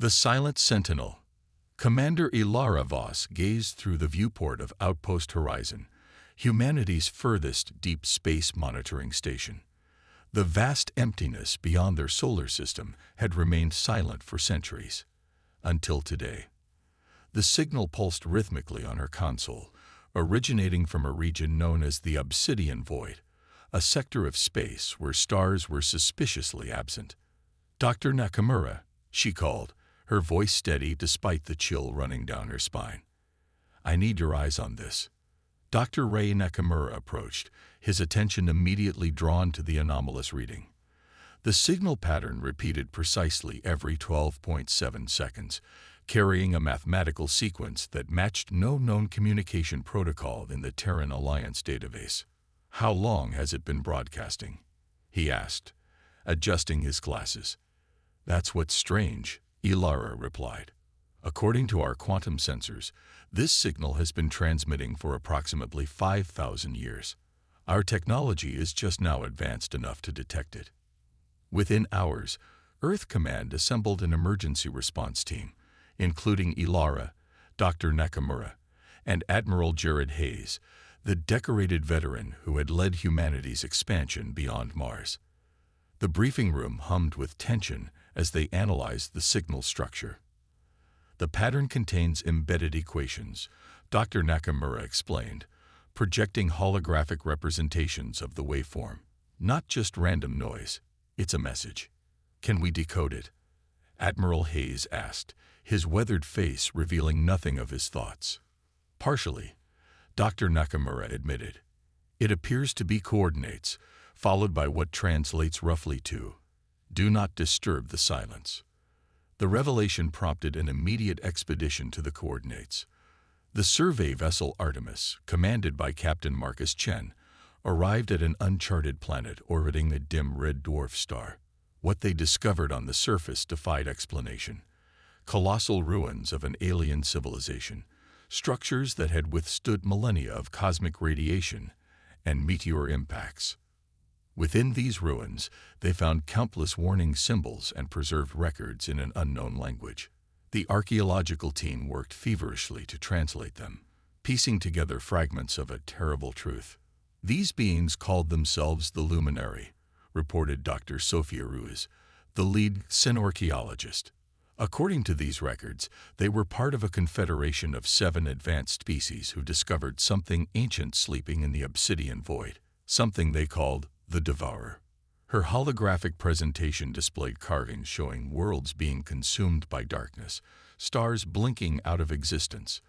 The Silent Sentinel. Commander Ilara Voss gazed through the viewport of Outpost Horizon, humanity's furthest deep space monitoring station. The vast emptiness beyond their solar system had remained silent for centuries, until today. The signal pulsed rhythmically on her console, originating from a region known as the Obsidian Void, a sector of space where stars were suspiciously absent. "Dr. Nakamura," she called, her voice steady despite the chill running down her spine. "I need your eyes on this." Dr. Ray Nakamura approached, his attention immediately drawn to the anomalous reading. The signal pattern repeated precisely every 12.7 seconds, carrying a mathematical sequence that matched no known communication protocol in the Terran Alliance database. "How long has it been broadcasting?" he asked, adjusting his glasses. "That's what's strange," Ilara replied. "According to our quantum sensors, this signal has been transmitting for approximately 5,000 years. Our technology is just now advanced enough to detect it." Within hours, Earth Command assembled an emergency response team, including Ilara, Dr. Nakamura, and Admiral Jared Hayes, the decorated veteran who had led humanity's expansion beyond Mars. The briefing room hummed with tension as they analyzed the signal structure. "The pattern contains embedded equations," Dr. Nakamura explained, projecting holographic representations of the waveform. "Not just random noise, it's a message." "Can we decode it?" Admiral Hayes asked, his weathered face revealing nothing of his thoughts. "Partially," Dr. Nakamura admitted. "It appears to be coordinates, followed by what translates roughly to, 'Do not disturb the silence.'" The revelation prompted an immediate expedition to the coordinates. The survey vessel Artemis, commanded by Captain Marcus Chen, arrived at an uncharted planet orbiting a dim red dwarf star. What they discovered on the surface defied explanation. Colossal ruins of an alien civilization, structures that had withstood millennia of cosmic radiation and meteor impacts. Within these ruins, they found countless warning symbols and preserved records in an unknown language. The archaeological team worked feverishly to translate them, piecing together fragments of a terrible truth. "These beings called themselves the Luminary," reported Dr. Sophia Ruiz, the lead synorchaeologist. "According to these records, they were part of a confederation of 7 advanced species who discovered something ancient sleeping in the Obsidian Void, something they called the Devourer." Her holographic presentation displayed carvings showing worlds being consumed by darkness, stars blinking out of existence.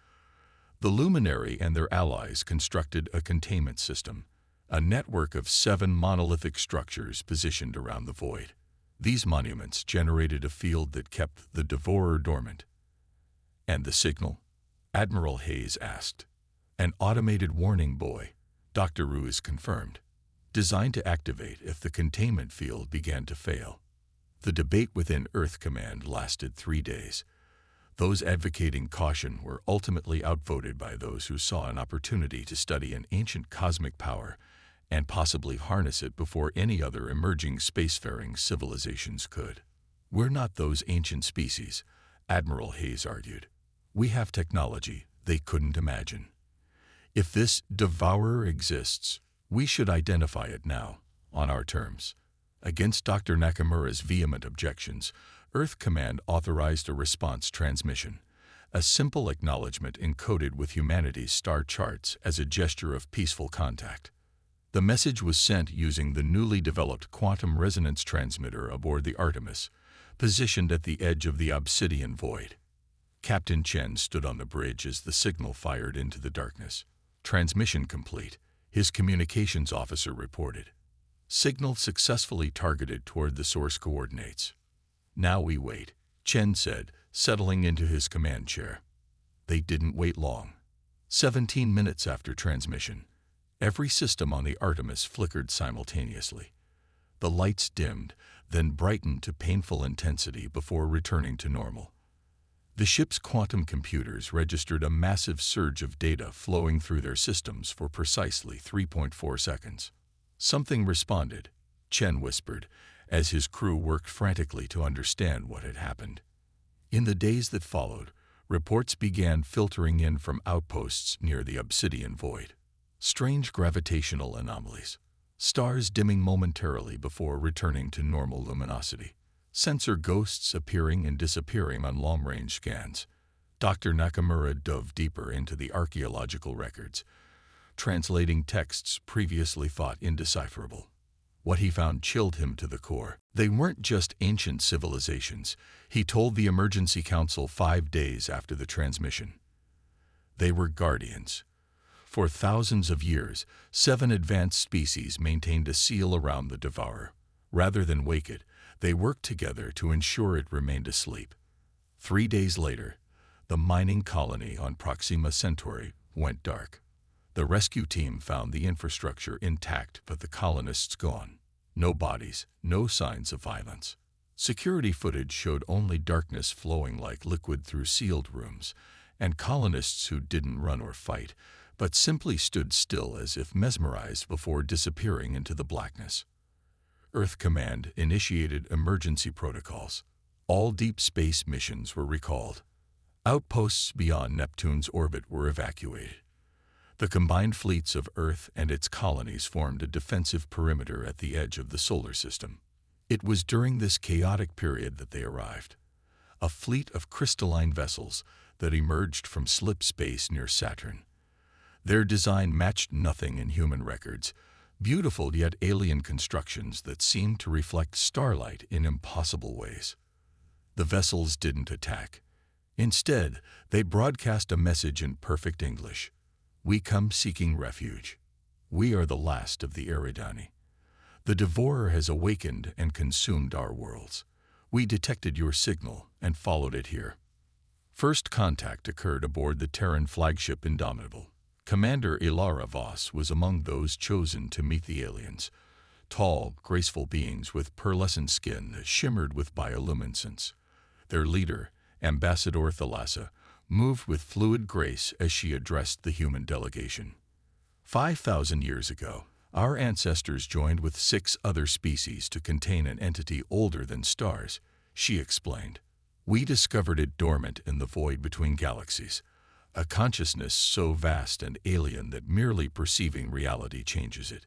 The Luminary and their allies constructed a containment system, a network of 7 monolithic structures positioned around the void. These monuments generated a field that kept the Devourer dormant. "And the signal?" Admiral Hayes asked. "An automated warning buoy," Dr. Ruiz confirmed, "designed to activate if the containment field began to fail." The debate within Earth Command lasted 3 days. Those advocating caution were ultimately outvoted by those who saw an opportunity to study an ancient cosmic power and possibly harness it before any other emerging spacefaring civilizations could. "We're not those ancient species," Admiral Hayes argued. "We have technology they couldn't imagine. If this Devourer exists, we should identify it now, on our terms." Against Dr. Nakamura's vehement objections, Earth Command authorized a response transmission, a simple acknowledgement encoded with humanity's star charts as a gesture of peaceful contact. The message was sent using the newly developed quantum resonance transmitter aboard the Artemis, positioned at the edge of the Obsidian Void. Captain Chen stood on the bridge as the signal fired into the darkness. "Transmission complete," his communications officer reported. "Signal successfully targeted toward the source coordinates." "Now we wait," Chen said, settling into his command chair. They didn't wait long. 17 minutes after transmission, every system on the Artemis flickered simultaneously. The lights dimmed, then brightened to painful intensity before returning to normal. The ship's quantum computers registered a massive surge of data flowing through their systems for precisely 3.4 seconds. "Something responded," Chen whispered, as his crew worked frantically to understand what had happened. In the days that followed, reports began filtering in from outposts near the obsidian void. Strange gravitational anomalies. Stars dimming momentarily before returning to normal luminosity. Sensor ghosts appearing and disappearing on long-range scans. Dr. Nakamura dove deeper into the archaeological records, translating texts previously thought indecipherable. What he found chilled him to the core. They weren't just ancient civilizations, he told the Emergency Council 5 days after the transmission. They were guardians. For thousands of years, 7 advanced species maintained a seal around the devourer. Rather than wake it, they worked together to ensure it remained asleep. 3 days later, the mining colony on Proxima Centauri went dark. The rescue team found the infrastructure intact but the colonists gone. No bodies, no signs of violence. Security footage showed only darkness flowing like liquid through sealed rooms, and colonists who didn't run or fight, but simply stood still as if mesmerized before disappearing into the blackness. Earth Command initiated emergency protocols. All deep space missions were recalled. Outposts beyond Neptune's orbit were evacuated. The combined fleets of Earth and its colonies formed a defensive perimeter at the edge of the solar system. It was during this chaotic period that they arrived. A fleet of crystalline vessels that emerged from slip space near Saturn. Their design matched nothing in human records, beautiful yet alien constructions that seemed to reflect starlight in impossible ways. The vessels didn't attack. Instead, they broadcast a message in perfect English. We come seeking refuge. We are the last of the Eridani. The devourer has awakened and consumed our worlds. We detected your signal and followed it here. First contact occurred aboard the Terran flagship Indomitable. Commander Ilara Voss was among those chosen to meet the aliens. Tall, graceful beings with pearlescent skin that shimmered with bioluminescence. Their leader, Ambassador Thalassa, moved with fluid grace as she addressed the human delegation. 5,000 years ago, our ancestors joined with 6 other species to contain an entity older than stars, she explained. We discovered it dormant in the void between galaxies, a consciousness so vast and alien that merely perceiving reality changes it.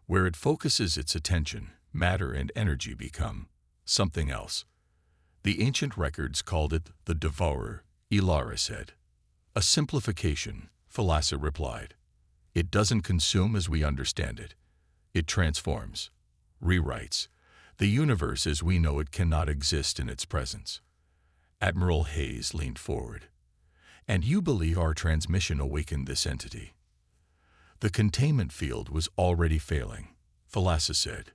Where it focuses its attention, matter and energy become something else. The ancient records called it the devourer, Ilara said. A simplification, Thalassa replied. It doesn't consume as we understand it. It transforms, rewrites. The universe as we know it cannot exist in its presence. Admiral Hayes leaned forward. And you believe our transmission awakened this entity? The containment field was already failing, Thalassa said.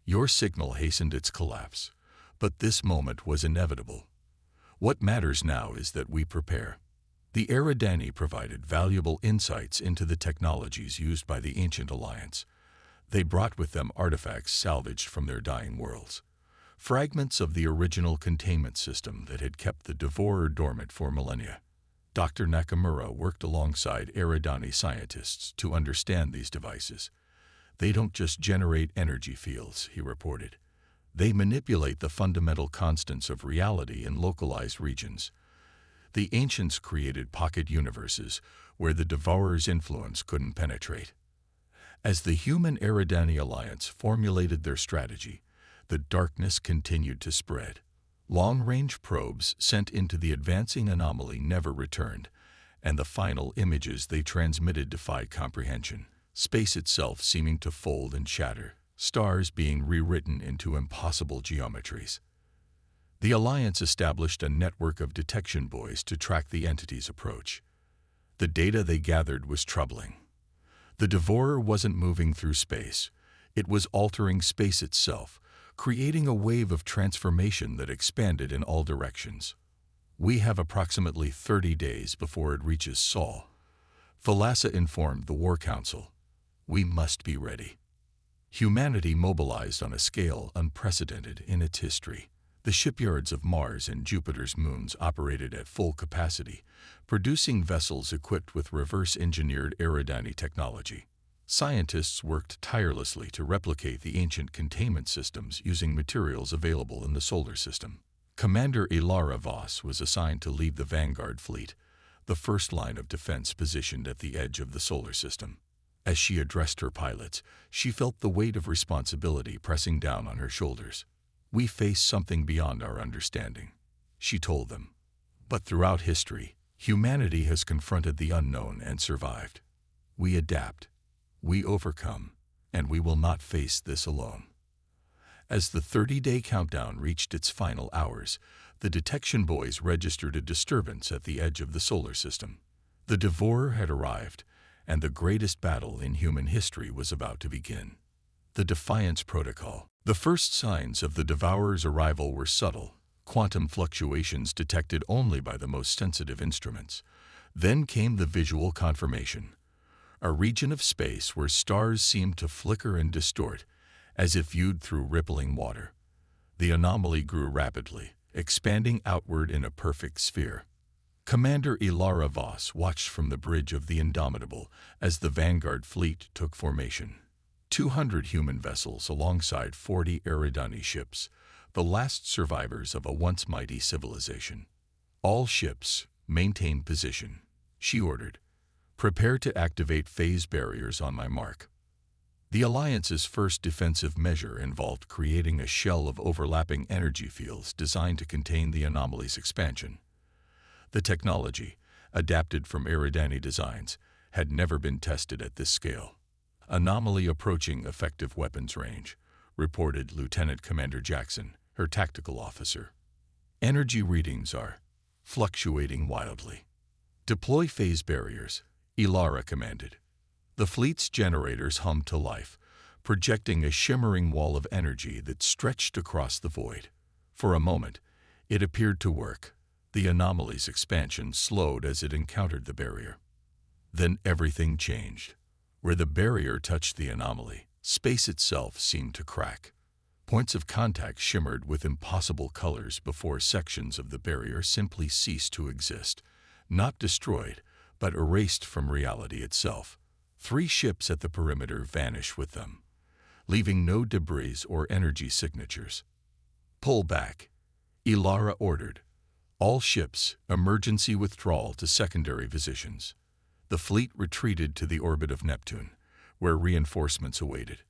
Your signal hastened its collapse, but this moment was inevitable. What matters now is that we prepare. The Eridani provided valuable insights into the technologies used by the Ancient Alliance. They brought with them artifacts salvaged from their dying worlds. Fragments of the original containment system that had kept the devourer dormant for millennia. Dr. Nakamura worked alongside Eridani scientists to understand these devices. They don't just generate energy fields, he reported. They manipulate the fundamental constants of reality in localized regions. The ancients created pocket universes where the devourer's influence couldn't penetrate. As the human Eridani Alliance formulated their strategy, the darkness continued to spread. Long-range probes sent into the advancing anomaly never returned, and the final images they transmitted defied comprehension, space itself seeming to fold and shatter, stars being rewritten into impossible geometries. The Alliance established a network of detection buoys to track the entity's approach. The data they gathered was troubling. The devourer wasn't moving through space. It was altering space itself, creating a wave of transformation that expanded in all directions. We have approximately 30 days before it reaches Sol. Thalassa informed the War Council. We must be ready. Humanity mobilized on a scale unprecedented in its history. The shipyards of Mars and Jupiter's moons operated at full capacity, producing vessels equipped with reverse-engineered Eridani technology. Scientists worked tirelessly to replicate the ancient containment systems using materials available in the solar system. Commander Ilara Voss was assigned to lead the Vanguard fleet, the first line of defense positioned at the edge of the solar system. As she addressed her pilots, she felt the weight of responsibility pressing down on her shoulders. "We face something beyond our understanding," she told them. "But throughout history, humanity has confronted the unknown and survived. We adapt, we overcome, and we will not face this alone." As the 30-day countdown reached its final hours, the detection buoys registered a disturbance at the edge of the solar system. The Devourer had arrived, and the greatest battle in human history was about to begin. The Defiance Protocol. The first signs of the Devourer's arrival were subtle, quantum fluctuations detected only by the most sensitive instruments. Then came the visual confirmation. A region of space where stars seemed to flicker and distort, as if viewed through rippling water. The anomaly grew rapidly, expanding outward in a perfect sphere. Commander Ilara Voss watched from the bridge of the Indomitable as the Vanguard fleet took formation. 200 human vessels alongside 40 Eridani ships, the last survivors of a once mighty civilization. "All ships, maintain position," she ordered. "Prepare to activate phase barriers on my mark." The Alliance's first defensive measure involved creating a shell of overlapping energy fields designed to contain the anomaly's expansion. The technology, adapted from Eridani designs, had never been tested at this scale. "Anomaly approaching effective weapons range," reported Lieutenant Commander Jackson, her tactical officer. "Energy readings are fluctuating wildly." "Deploy phase barriers," Ilara commanded. The fleet's generators hummed to life, projecting a shimmering wall of energy that stretched across the void. For a moment, it appeared to work. The anomaly's expansion slowed as it encountered the barrier. Then everything changed. Where the barrier touched the anomaly, space itself seemed to crack. Points of contact shimmered with impossible colors before sections of the barrier simply ceased to exist, not destroyed, but erased from reality itself. 3 ships at the perimeter vanished with them, leaving no debris or energy signatures. "Pull back," Ilara ordered. "All ships, emergency withdrawal to secondary positions." The fleet retreated to the orbit of Neptune, where reinforcements awaited.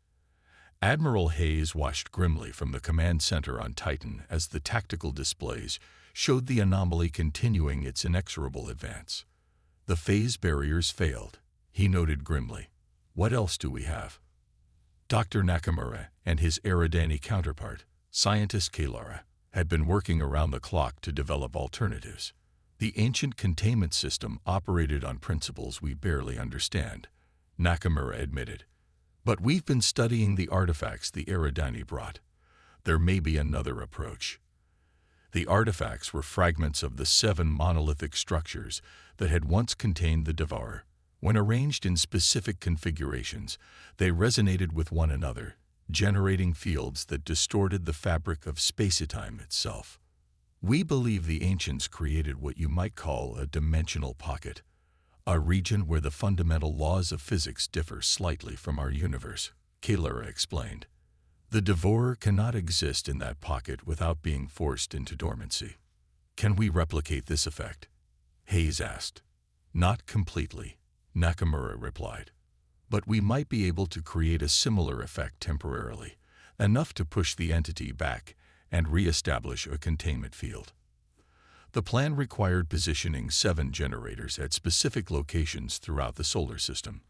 Admiral Hayes watched grimly from the command center on Titan as the tactical displays showed the anomaly continuing its inexorable advance. "The phase barriers failed," he noted grimly. "What else do we have?" Dr. Nakamura and his Eridani counterpart, scientist Kalara, had been working around the clock to develop alternatives. "The ancient containment system operated on principles we barely understand," Nakamura admitted. "But we've been studying the artifacts the Eridani brought. There may be another approach." The artifacts were fragments of the 7 monolithic structures that had once contained the Devourer. When arranged in specific configurations, they resonated with one another, generating fields that distorted the fabric of space-time itself. "We believe the ancients created what you might call a dimensional pocket, a region where the fundamental laws of physics differ slightly from our universe," Kalara explained. "The Devourer cannot exist in that pocket without being forced into dormancy." "Can we replicate this effect?" Hayes asked. "Not completely," Nakamura replied. "But we might be able to create a similar effect temporarily, enough to push the entity back and re-establish a containment field." The plan required positioning 7 generators at specific locations throughout the solar system,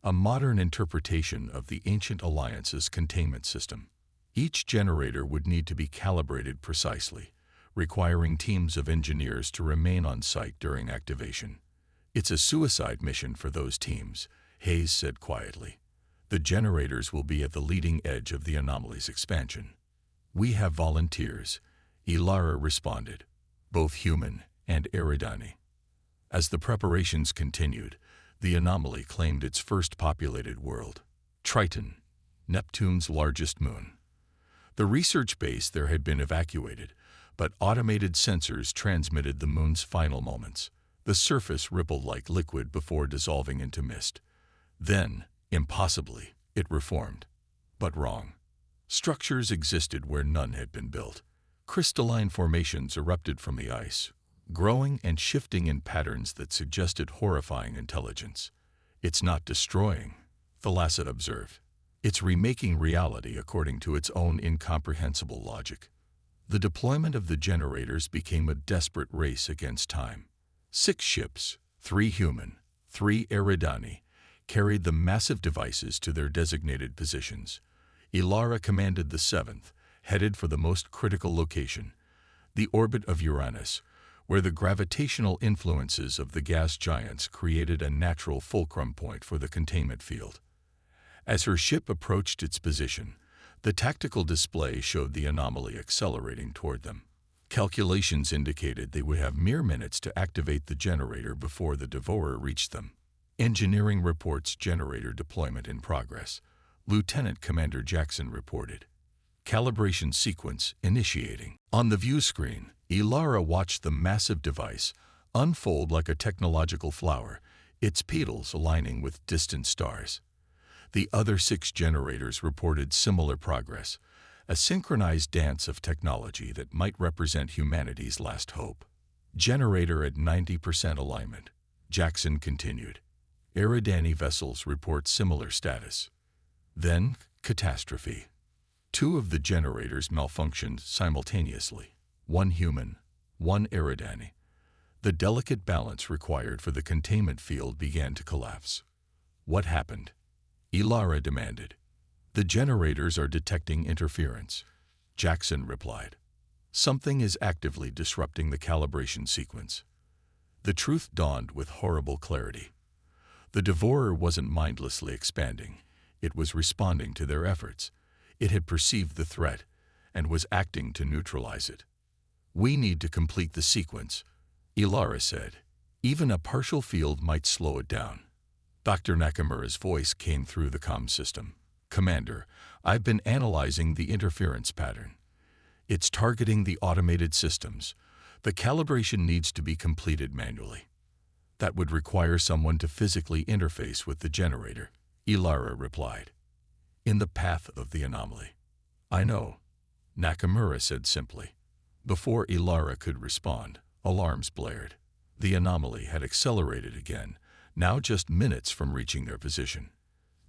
a modern interpretation of the ancient Alliance's containment system. Each generator would need to be calibrated precisely, requiring teams of engineers to remain on site during activation. "It's a suicide mission for those teams," Hayes said quietly. "The generators will be at the leading edge of the anomaly's expansion." "We have volunteers," Ilara responded, "both human and Eridani." As the preparations continued, the anomaly claimed its first populated world, Triton, Neptune's largest moon. The research base there had been evacuated, but automated sensors transmitted the moon's final moments. The surface rippled like liquid before dissolving into mist. Then, impossibly, it reformed. But wrong. Structures existed where none had been built. Crystalline formations erupted from the ice, growing and shifting in patterns that suggested horrifying intelligence. "It's not destroying," Thalasset observed. "It's remaking reality according to its own incomprehensible logic." The deployment of the generators became a desperate race against time. 6 ships, 3 human, 3 Eridani, carried the massive devices to their designated positions. Ilara commanded the 7th, headed for the most critical location, the orbit of Uranus, where the gravitational influences of the gas giants created a natural fulcrum point for the containment field. As her ship approached its position, the tactical display showed the anomaly accelerating toward them. Calculations indicated they would have mere minutes to activate the generator before the Devourer reached them. "Engineering reports generator deployment in progress," Lieutenant Commander Jackson reported. "Calibration sequence initiating." On the view screen, Ilara watched the massive device unfold like a technological flower, its petals aligning with distant stars. The other 6 generators reported similar progress, a synchronized dance of technology that might represent humanity's last hope. "Generator at 90% alignment," Jackson continued. "Eridani vessels report similar status." Then, catastrophe. 2 of the generators malfunctioned simultaneously, 1 human, 1 Eridani. The delicate balance required for the containment field began to collapse. "What happened?" Ilara demanded. "The generators are detecting interference," Jackson replied. "Something is actively disrupting the calibration sequence." The truth dawned with horrible clarity. The Devourer wasn't mindlessly expanding. It was responding to their efforts. It had perceived the threat and was acting to neutralize it. "We need to complete the sequence," Ilara said. "Even a partial field might slow it down." Dr. Nakamura's voice came through the comm system. "Commander, I've been analyzing the interference pattern. It's targeting the automated systems. The calibration needs to be completed manually." "That would require someone to physically interface with the generator," Ilara replied. "In the path of the anomaly." "I know," Nakamura said simply. Before Ilara could respond, alarms blared. The anomaly had accelerated again, now just minutes from reaching their position.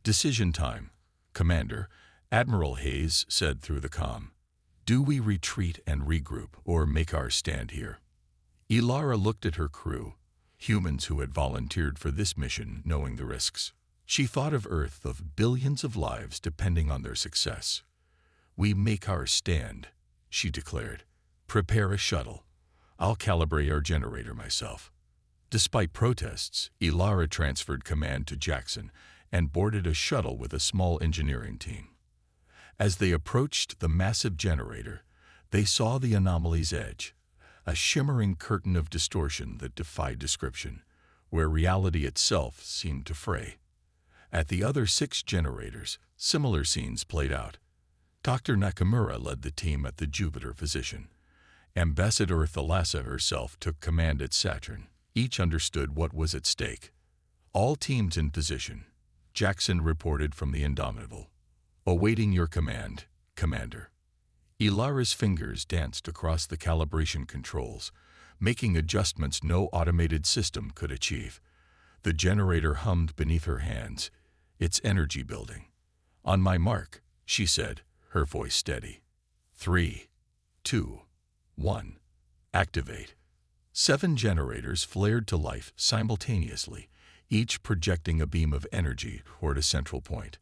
"Decision time, Commander," Admiral Hayes said through the comm. "Do we retreat and regroup or make our stand here?" Ilara looked at her crew, humans who had volunteered for this mission knowing the risks. She thought of Earth, of billions of lives depending on their success. "We make our stand," she declared. "Prepare a shuttle. I'll calibrate our generator myself." Despite protests, Ilara transferred command to Jackson and boarded a shuttle with a small engineering team. As they approached the massive generator, they saw the anomaly's edge, a shimmering curtain of distortion that defied description, where reality itself seemed to fray. At the other 6 generators, similar scenes played out. Dr. Nakamura led the team at the Jupiter position. Ambassador Thalassa herself took command at Saturn. Each understood what was at stake. "All teams in position," Jackson reported from the Indomitable. "Awaiting your command, Commander." Ilara's fingers danced across the calibration controls, making adjustments no automated system could achieve. The generator hummed beneath her hands, its energy building. "On my mark," she said, her voice steady. 3, 2, 1. Activate. 7 generators flared to life simultaneously, each projecting a beam of energy toward a central point.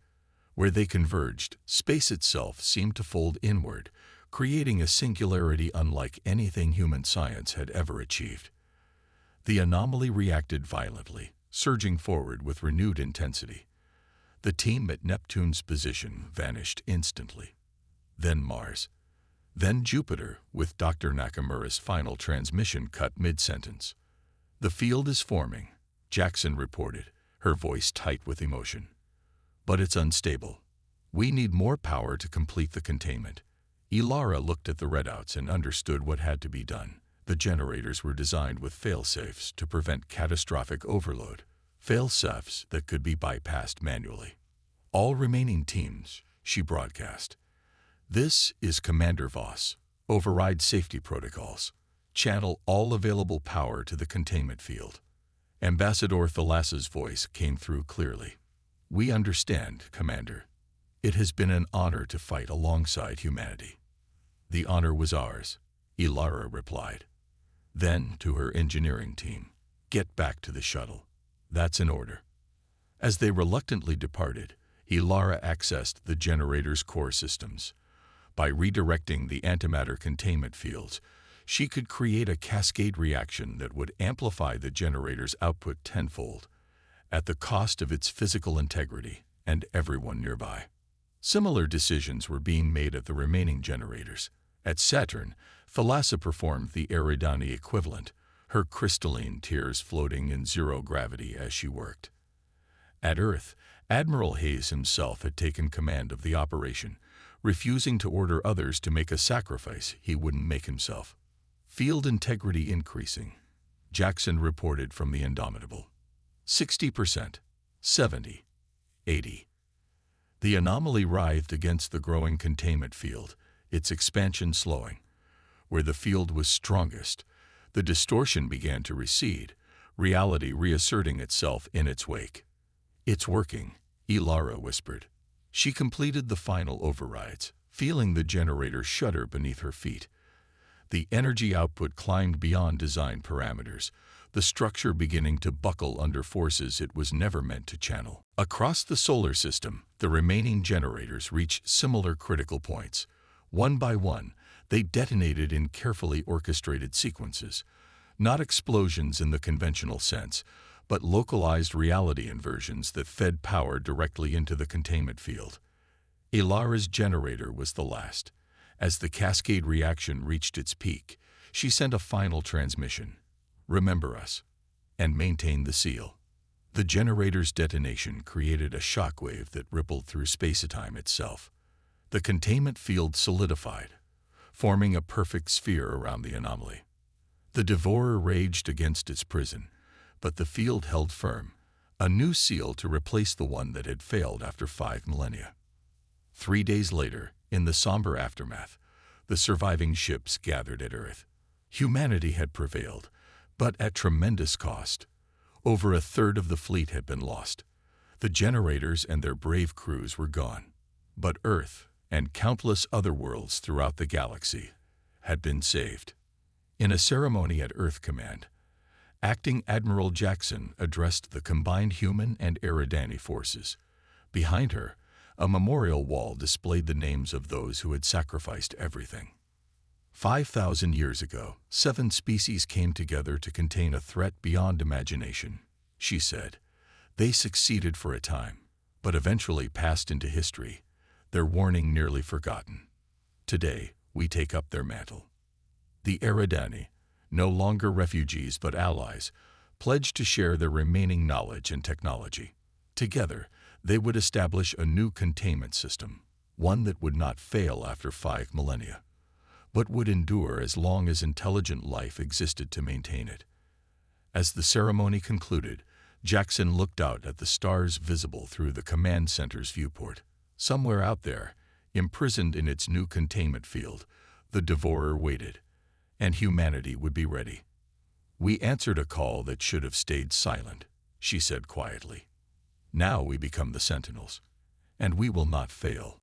Where they converged, space itself seemed to fold inward, creating a singularity unlike anything human science had ever achieved. The anomaly reacted violently, surging forward with renewed intensity. The team at Neptune's position vanished instantly. Then Mars. Then Jupiter, with Dr. Nakamura's final transmission cut mid-sentence. "The field is forming," Jackson reported, her voice tight with emotion. "But it's unstable. We need more power to complete the containment." Ilara looked at the readouts and understood what had to be done. The generators were designed with fail-safes to prevent catastrophic overload, fail-safes that could be bypassed manually. "All remaining teams," she broadcast. "This is Commander Voss. Override safety protocols. Channel all available power to the containment field. Ambassador Thalassa's voice came through clearly. We understand, Commander. It has been an honor to fight alongside humanity. The honor was ours, Ilara replied. Then, to her engineering team, get back to the shuttle. That's an order. As they reluctantly departed, Ilara accessed the generator's core systems. By redirecting the antimatter containment fields, she could create a cascade reaction that would amplify the generator's output tenfold, at the cost of its physical integrity and everyone nearby. Similar decisions were being made at the remaining generators. At Saturn, Thalassa performed the Eridani equivalent, her crystalline tears floating in zero gravity as she worked. At Earth, Admiral Hayes himself had taken command of the operation, refusing to order others to make a sacrifice he wouldn't make himself. Field integrity increasing, Jackson reported from the Indomitable. 60%, 70, 80. The anomaly writhed against the growing containment field, its expansion slowing. Where the field was strongest, the distortion began to recede, reality reasserting itself in its wake. It's working, Ilara whispered. She completed the final overrides, feeling the generator shudder beneath her feet. The energy output climbed beyond design parameters, the structure beginning to buckle under forces it was never meant to channel. Across the solar system, the remaining generators reached similar critical points. One by one, they detonated in carefully orchestrated sequences, not explosions in the conventional sense, but localized reality inversions that fed power directly into the containment field. Ilara's generator was the last. As the cascade reaction reached its peak, she sent a final transmission. Remember us, and maintain the seal. The generator's detonation created a shockwave that rippled through space-time itself. The containment field solidified, forming a perfect sphere around the anomaly. The devourer raged against its prison, but the field held firm, a new seal to replace the one that had failed after 5 millennia. 3 days later, in the somber aftermath, the surviving ships gathered at Earth. Humanity had prevailed, but at tremendous cost. Over a third of the fleet had been lost. The generators and their brave crews were gone. But Earth, and countless other worlds throughout the galaxy, had been saved. In a ceremony at Earth Command, Acting Admiral Jackson addressed the combined human and Eridani forces. Behind her, a memorial wall displayed the names of those who had sacrificed everything. 5,000 years ago, 7 species came together to contain a threat beyond imagination, she said. They succeeded for a time, but eventually passed into history, their warning nearly forgotten. Today, we take up their mantle. The Eridani, no longer refugees but allies, pledged to share their remaining knowledge and technology. Together, they would establish a new containment system, one that would not fail after 5 millennia, but would endure as long as intelligent life existed to maintain it. As the ceremony concluded, Jackson looked out at the stars visible through the command center's viewport. Somewhere out there, imprisoned in its new containment field, the devourer waited, and humanity would be ready. We answered a call that should have stayed silent, she said quietly. Now we become the sentinels, and we will not fail.